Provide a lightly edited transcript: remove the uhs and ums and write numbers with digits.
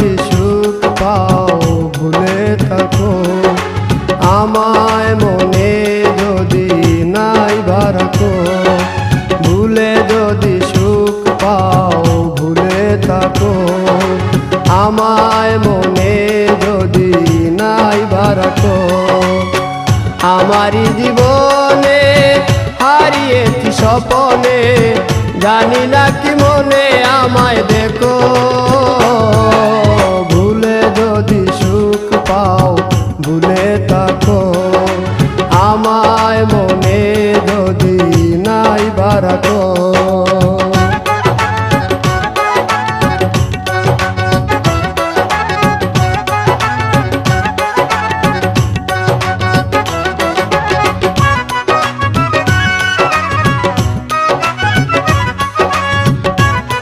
যদি সুখ পাও ভুলে থাকো, আমায় মনে যদি নাই বারাকো, ভুলে যদি সুখ পাও ভুলে থাকো, আমায় মনে যদি নাই বারাকো। আমারি জীবনে হারিয়েছি স্বপনে, জানি না কি মনে আমায় দেখো